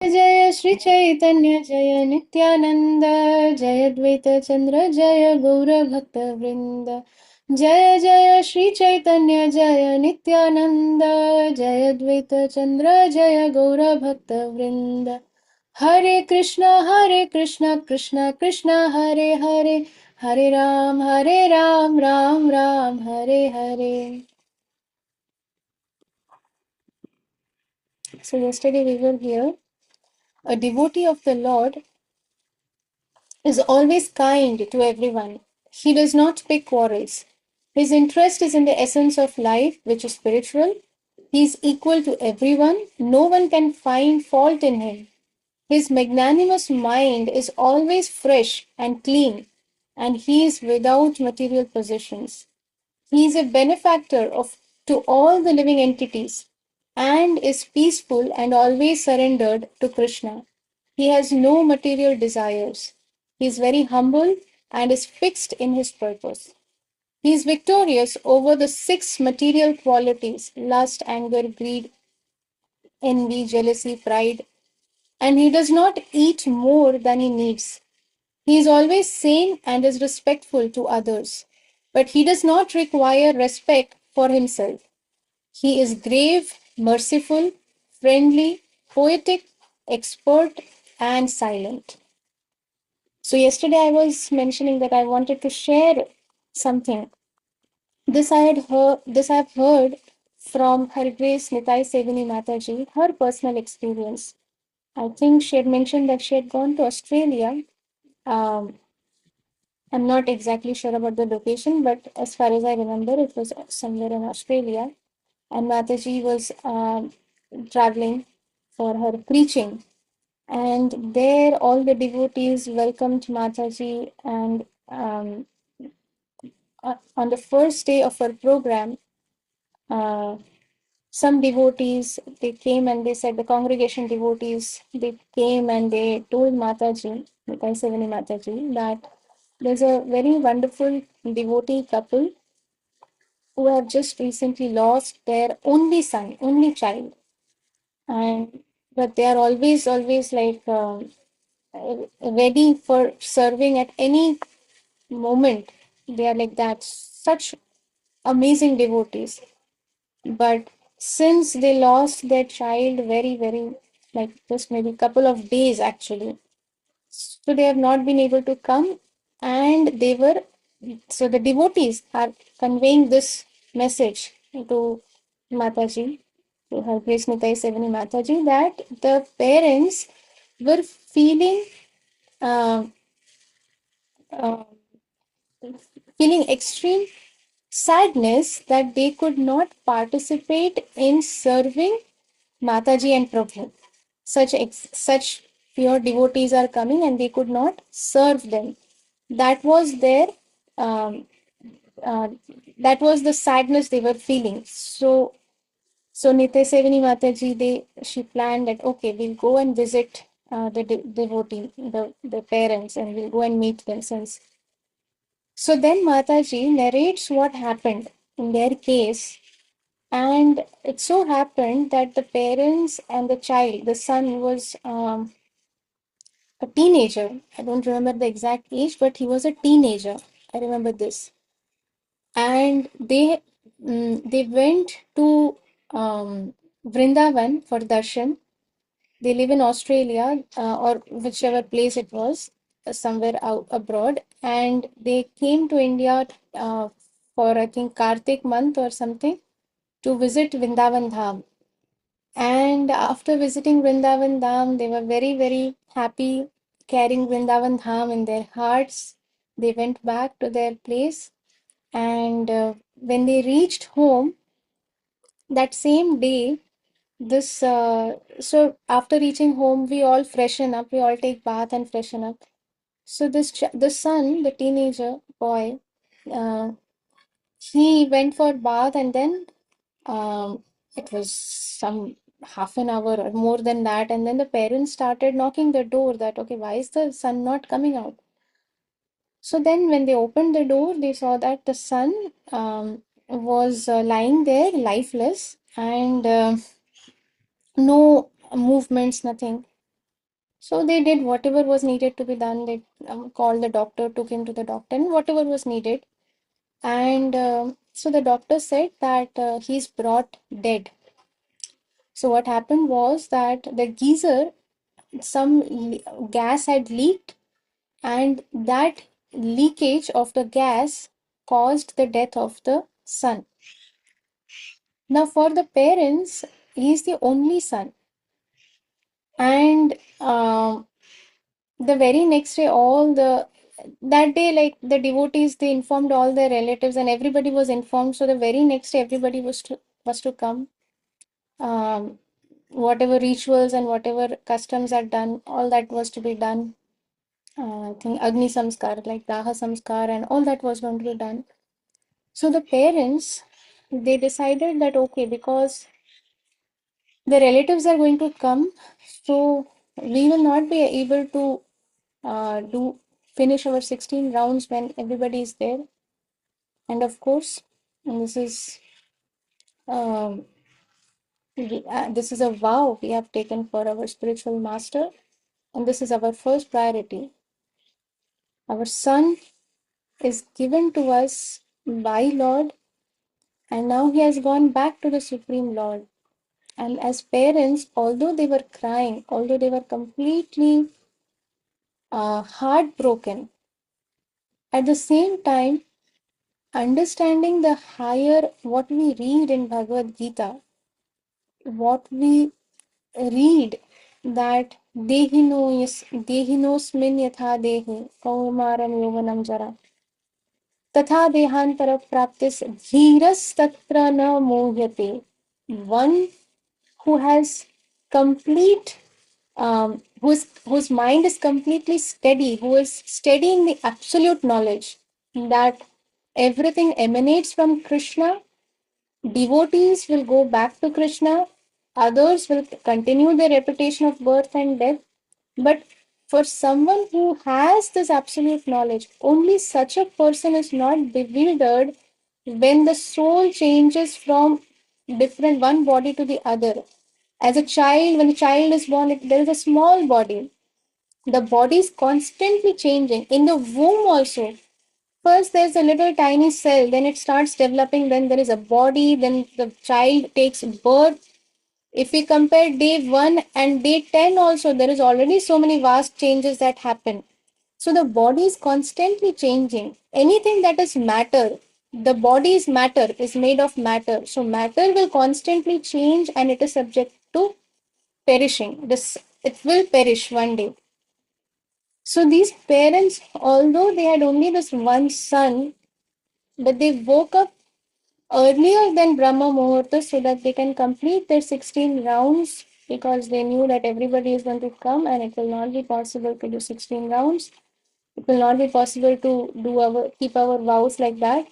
जय श्री चैतन्य जय नित्यानंद जय द्वैत चंद्र जय गौर भक्त वृंद जय जय श्री चैतन्य जय नित्यानंद जय द्वैत चंद्र जय गौर भक्त वृंद हरे Krishna Krishna Krishna Hare Hare Hare Ram Ram Ram Hare Hare. So yesterday we were here. A devotee of the Lord is always kind to everyone. He does not pick quarrels. His interest is in the essence of life, which is spiritual. He is equal to everyone. No one can find fault in him. His magnanimous mind is always fresh and clean, and he is without material possessions. He is a benefactor of to all the living entities and is peaceful and always surrendered to Krishna. He has no material desires. He is very humble and is fixed in his purpose. He is victorious over the six material qualities lust, anger, greed, envy, jealousy, pride, and he does not eat more than he needs. He is always sane and is respectful to others, but he does not require respect for himself. He is grave, merciful, friendly, poetic, expert, and silent. So, yesterday I was mentioning that I wanted to share something. This I have heard from Her Grace Nitai Sevini Mataji, her personal experience. I think she had mentioned that she had gone to Australia. Um, I'm not exactly sure about the location, but as far as I remember, it was somewhere in Australia. And Mataji was traveling for her preaching. And there, all the devotees welcomed Mataji. And on the first day of her program, uh, some devotees they came and they said the congregation devotees they came and they told Mataji, Nitai Sevani Mataji, that there's a very wonderful devotee couple who have just recently lost their only son, only child, and but they are always like ready for serving at any moment. They are like that, such amazing devotees. But since they lost their child very like just maybe couple of days actually, so they have not been able to come, and they were so the devotees are conveying this message to Mataji, to Her Grace Nitai Sevani Mataji, that the parents were feeling uh, uh, feeling extreme sadness that they could not participate in serving Mataji and Prabhu. Such pure devotees are coming and they could not serve them. That was their um, uh, that was the sadness they were feeling. So Nitya Sevani Mataji, she planned that okay, we'll go and visit the devotee, the parents, and we'll go and meet them. So then Mataji narrates what happened in their case, and it so happened that the parents and the child, the son was a teenager. I don't remember the exact age, but he was a teenager. I remember this. And they went to Vrindavan for darshan. They live in Australia or whichever place it was, somewhere out abroad, and they came to India for I think Kartik month or something to visit Vrindavan Dham. And after visiting Vrindavan Dham, they were very happy, carrying Vrindavan Dham in their hearts. They went back to their place, and when they reached home that same day, this so after reaching home, we all freshen up. We all take bath and freshen up. So the son, the teenager boy, uh, he went for bath, and then it was some half an hour or more than that, and then the parents started knocking the door that okay, why is the son not coming out? So then when they opened the door, they saw that the son was lying there lifeless, and no movements, nothing. So they did whatever was needed to be done. They called the doctor, took him to the doctor, and whatever was needed. And so the doctor said that he's brought dead. So what happened was that the geyser, some gas had leaked, and that leakage of the gas caused the death of the son. Now, for the parents, he's the only son, and the very next day, all the that day, like the devotees, they informed all their relatives, and everybody was informed. So the very next day, everybody was to come. Um, Whatever rituals and whatever customs are done, all that was to be done. I think Agni Samskar, like Daha Samskar, and all that was going to be done. So the parents, they decided that okay, because the relatives are going to come, so we will not be able to do finish our 16 rounds when everybody is there. And of course, and um, this is a vow we have taken for our spiritual master, and this is our first priority. Our son is given to us by Lord, and now he has gone back to the Supreme Lord. And as parents, although they were crying, although they were completely heartbroken, at the same time, understanding the higher what we read in Bhagavad Gita, what we read that dehinosmin yatha dehi kaumaram yovanam jara तथा देहांतर प्राप्तिस धीरस तत्र न मोह्यते. One who has complete whose mind is completely steady, who is steady in the absolute knowledge that everything emanates from Krishna. Devotees will go back to Krishna, others will continue their repetition of birth and death. But for someone who has this absolute knowledge, only such a person is not bewildered when the soul changes from different one body to the other. As a child, when a child is born, there is a small body. The body is constantly changing. In the womb also, first, there's a little tiny cell, then it starts developing, then there is a body, then the child takes birth. If we compare day 1 and day 10, also, there is already so many vast changes that happen. So, the body is constantly changing. Anything that is matter, the body is matter, is made of matter. So, matter will constantly change and it is subject to perishing. It will perish one day. So, these parents, although they had only this one son, but they woke up earlier than Brahma Muhurta so that they can complete their 16 rounds because they knew that everybody is going to come and it will not be possible to do 16 rounds. It will not be possible to keep our vows like that.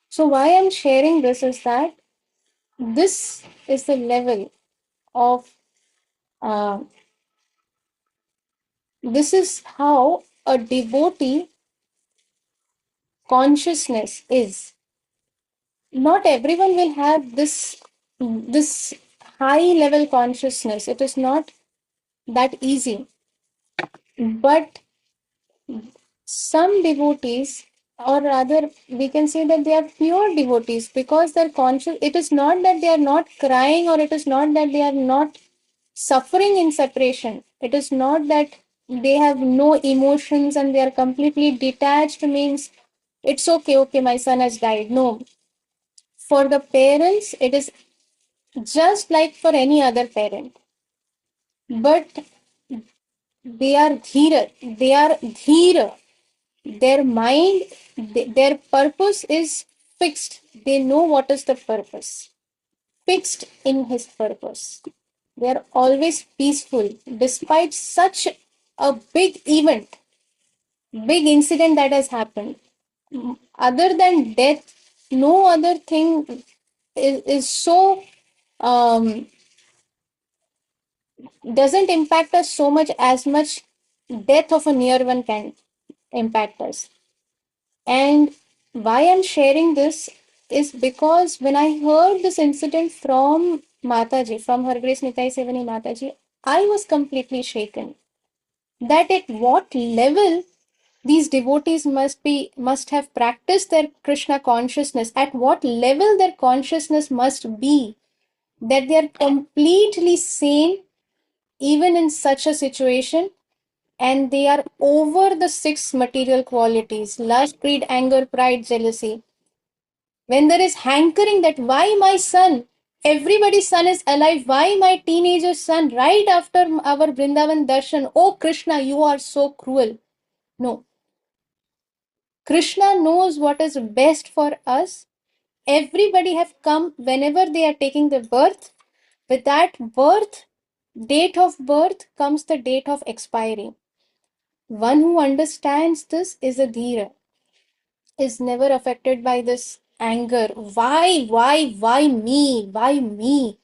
So why I'm sharing this is that this is the level of uh, this is how a devotee consciousness is. Not everyone will have this high level consciousness. It is not that easy. But some devotees, or rather, we can say that they are pure devotees because they're conscious. It is not that they are not crying, or it is not that they are not suffering in separation. It is not that they have no emotions and they are completely detached, means it's okay, okay, my son has died. No. For the parents, it is just like for any other parent. But they are dhira, they are dhira. Their mind, their purpose is fixed. They know what is the purpose, fixed in his purpose. They are always peaceful despite such a big event, big incident that has happened. Other than death, no other thing is so um, doesn't impact us so much as much death of a near one can impact us. And why I'm sharing this is because when I heard this incident from Mataji, from Her Grace Nitai Sevani Mataji, I was completely shaken. That at what level these devotees must have practiced their Krishna consciousness, at what level their consciousness must be, that they are completely sane even in such a situation, and they are over the six material qualities: lust, greed, anger, pride, jealousy. When there is hankering that why my son, everybody's son is alive, why my teenager son, right after our Vrindavan darshan, oh Krishna, you are so cruel. No, Krishna knows what is best for us. Everybody have come whenever they are taking the birth. With that birth, date of birth comes the date of expiry. One who understands this is a dhira, is never affected by this anger. Why me? Why me?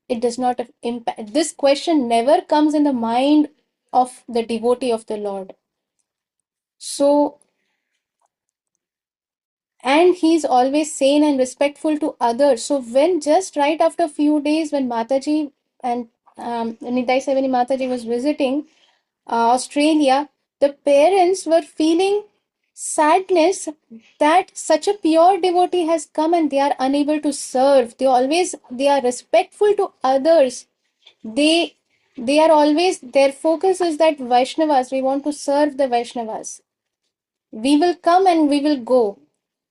It does not impact. This question never comes in the mind of the devotee of the Lord. So, and he's always sane and respectful to others. So when just right after a few days when Mataji and Nitai Sevani Mataji was visiting Australia, the parents were feeling sadness that such a pure devotee has come and they are unable to serve. They are respectful to others. They they are always, their focus is that Vaishnavas, we want to serve the Vaishnavas. We will come and we will go.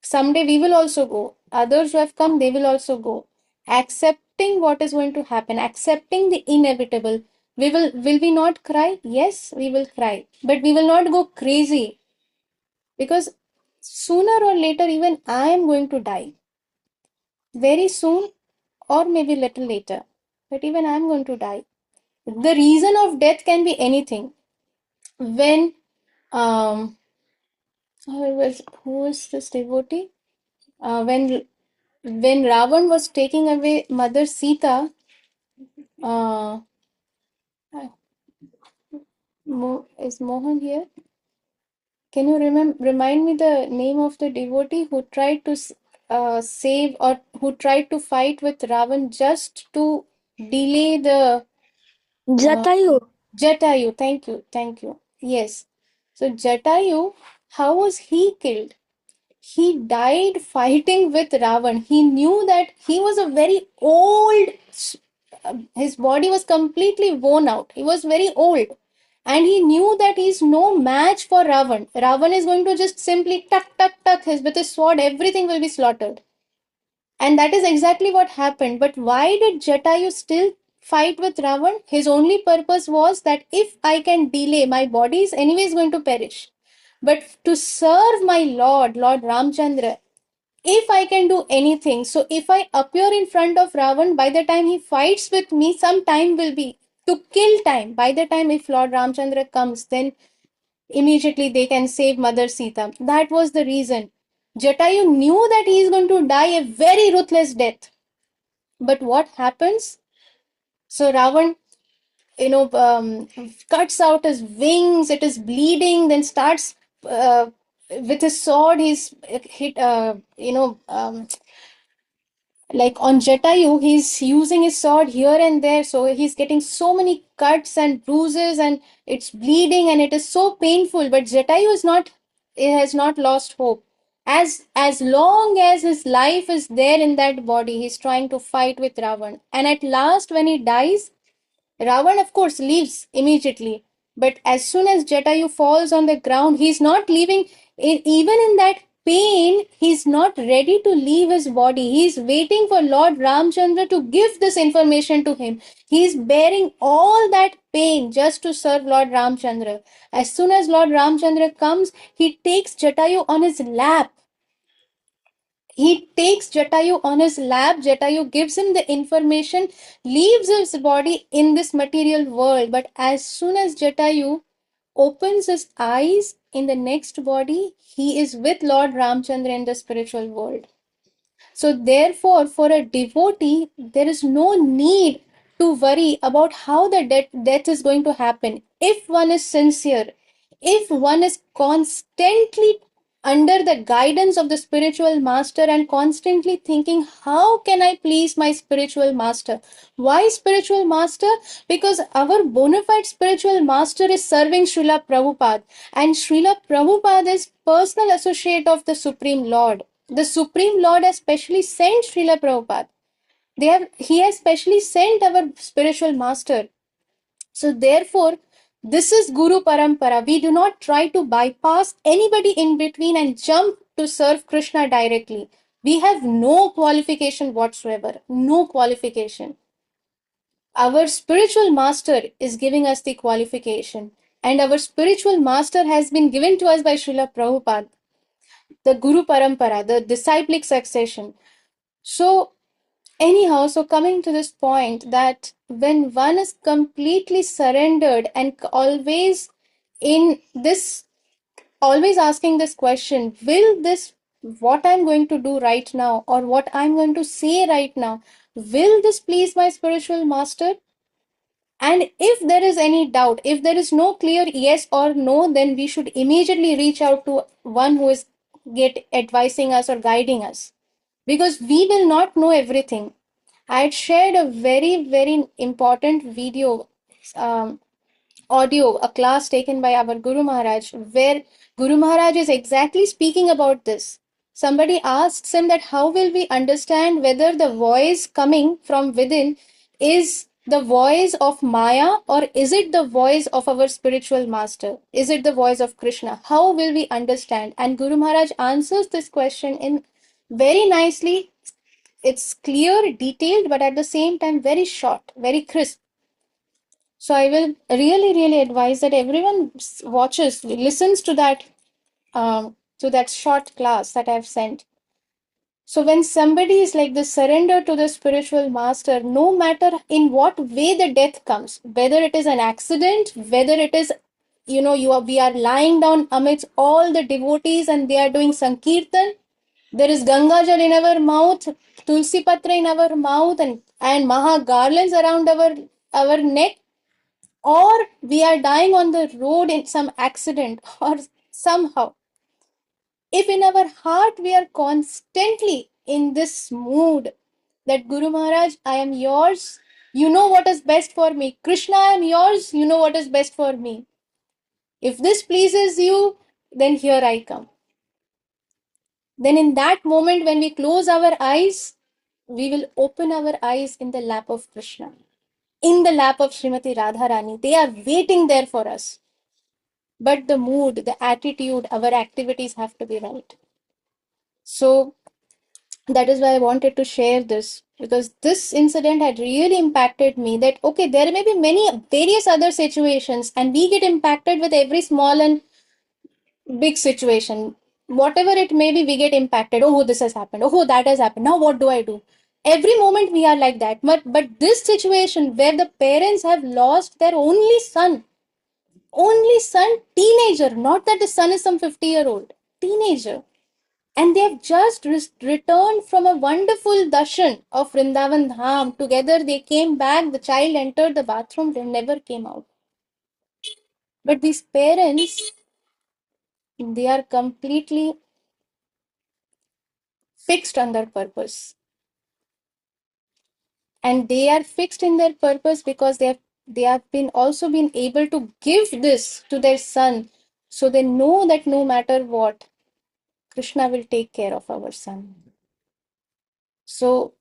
Someday we will also go. Others who have come, they will also go. Accepting what is going to happen, accepting the inevitable. Will we not cry? Yes, we will cry. But we will not go crazy, because sooner or later even I am going to die. Very soon or maybe little later. But even I am going to die. The reason of death can be anything. When who was this devotee? When Ravan was taking away Mother Sita, uh, is Mohan here? Can you remind me the name of the devotee who tried to save, or who tried to fight with Ravan just to delay the uh, Jatayu. Jatayu? Thank you. Yes. So Jatayu, how was he killed? He died fighting with Ravan. He knew that he was a very old, his body was completely worn out. He was very old. And he knew that he's no match for Ravan. Ravan is going to just simply tuck with his sword, everything will be slaughtered. And that is exactly what happened. But why did Jatayu still fight with Ravan? His only purpose was that if I can delay, my body is anyways going to perish. But to serve my Lord Ramchandra, if I can do anything, so if I appear in front of Ravan, by the time he fights with me, some time will be to kill time. By the time if Lord Ramchandra comes, then immediately they can save Mother Sita. That was the reason. Jatayu knew that he is going to die a very ruthless death. But what happens? So Ravan, cuts out his wings, it is bleeding, then starts with his sword, he's hit, like on Jatayu, he's using his sword here and there, so he's getting so many cuts and bruises, and it's bleeding, and it is so painful. But Jatayu is not, he has not lost hope. As long as his life is there in that body, he's trying to fight with Ravan. And at last, when he dies, Ravan, of course, leaves immediately. But as soon as Jatayu falls on the ground, he's not leaving. Even in that pain, he's not ready to leave his body. He's waiting for Lord Ramchandra to give this information to him. He's bearing all that pain just to serve Lord Ramchandra. As soon as Lord Ramchandra comes, he takes Jatayu on his lap. He takes Jatayu on his lap. Jatayu gives him the information, leaves his body in this material world. But as soon as Jatayu opens his eyes in the next body, he is with Lord Ramchandra in the spiritual world. So, therefore, for a devotee, there is no need to worry about how the death is going to happen. If one is sincere, if one is constantly under the guidance of the spiritual master and constantly thinking, how can I please my spiritual master? Why spiritual master? Because our bona fide spiritual master is serving Srila Prabhupada, and Srila Prabhupada is personal associate of the Supreme Lord. The Supreme Lord has specially sent Srila Prabhupada. He has specially sent our spiritual master. So therefore, this is Guru Parampara. We do not try to bypass anybody in between and jump to serve Krishna directly. We have no qualification whatsoever. No qualification. Our spiritual master is giving us the qualification. And our spiritual master has been given to us by Srila Prabhupada, the Guru Parampara, the disciplic succession. So anyhow, so coming to this point that when one is completely surrendered and always in this, always asking this question, will this, what I'm going to do right now or what I'm going to say right now, will this please my spiritual master? And if there is any doubt, if there is no clear yes or no, then we should immediately reach out to one who is get advising us or guiding us, because we will not know everything. I had shared a very, very important video, um, audio, a class taken by our Guru Maharaj, where Guru Maharaj is exactly speaking about this. Somebody asks him that how will we understand whether the voice coming from within is the voice of Maya or is it the voice of our spiritual master? Is it the voice of Krishna? How will we understand? And Guru Maharaj answers this question in very nicely. It's clear, detailed, but at the same time very short, very crisp. So I will really, really advise that everyone watches, listens to that short class that I've sent. So when somebody is like this, surrender to the spiritual master, no matter in what way the death comes, whether it is an accident, whether it is, we are lying down amidst all the devotees and they are doing Sankirtan, there is Ganga Jal in our mouth, Tulsi Patra in our mouth, and Maha garlands around our neck, or we are dying on the road in some accident or somehow. If in our heart we are constantly in this mood that Guru Maharaj, I am yours, you know what is best for me. Krishna, I am yours, you know what is best for me. If this pleases you, then here I come. Then in that moment when we close our eyes, we will open our eyes in the lap of Krishna, in the lap of Srimati Radharani. They are waiting there for us. But the mood, the attitude, our activities have to be right. So that is why I wanted to share this, because this incident had really impacted me that, okay, there may be many various other situations and we get impacted with every small and big situation. Whatever it may be, we get impacted. Oh, this has happened. Oh, that has happened. Now what do I do? Every moment we are like that. But this situation where the parents have lost their only son, teenager, not that the son is some 50-year-old, teenager. And they have just returned from a wonderful darshan of Vrindavan Dham. Together they came back, the child entered the bathroom, they never came out. But these parents, they are completely fixed on their purpose. And they are fixed in their purpose because they have been also been able to give this to their son. So they know that no matter what, Krishna will take care of our son. So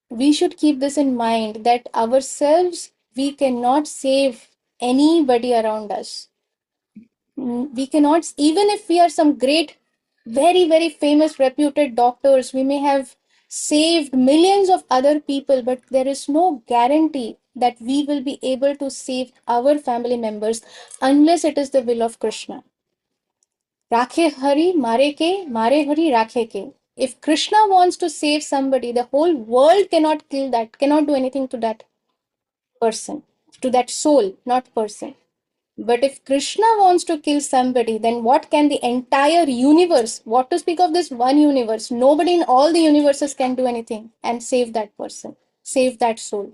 we should keep this in mind that ourselves, we cannot save anybody around us. We cannot, even if we are some great, very, very famous, reputed doctors, we may have saved millions of other people, but there is no guarantee that we will be able to save our family members unless it is the will of Krishna. Rakhe Hari, Mare Hari, Rakhe Ke. If Krishna wants to save somebody, the whole world cannot kill that, cannot do anything to that person, to that soul, not person. But if Krishna wants to kill somebody, then what can the entire universe, what to speak of this one universe? Nobody in all the universes can do anything and save that person, save that soul.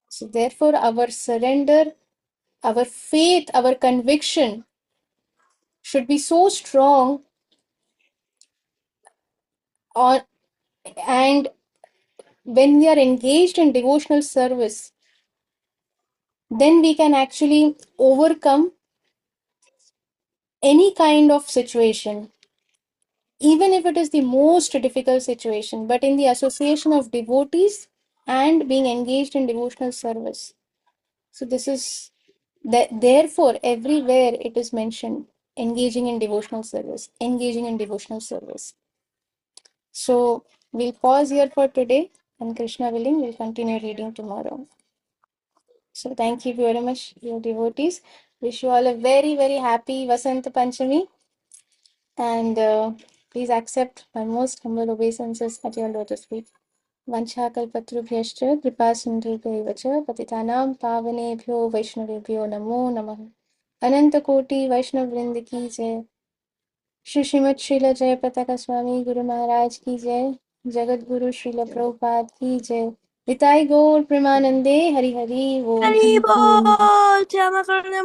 So, therefore, our surrender, our faith, our conviction should be so strong on, and when we are engaged in devotional service, then we can actually overcome any kind of situation, even if it is the most difficult situation, but in the association of devotees and being engaged in devotional service. So this is that, therefore everywhere it is mentioned, engaging in devotional service, engaging in devotional service. So we'll pause here for today, and Krishna willing, we'll continue reading tomorrow. So thank you very much, your devotees. Wish you all a very, very happy Vasanta Panchami. And please accept my most humble obeisances at your lotus feet. Vanchakalpatrubhyascha kripa sindhubhaiva cha patitanam pavanebhyo vaishnavebhyo namo namah. Ananta Koti Vaishnav Vrind ki jai. Shri Shrimad Srila जय पताका स्वामी गुरु महाराज की जय. जगत गुरु श्रील प्रभुपाद की जय. निताई गौर प्रेमानंदे हरि हरि बोल. हरि बोल। जय माता दी।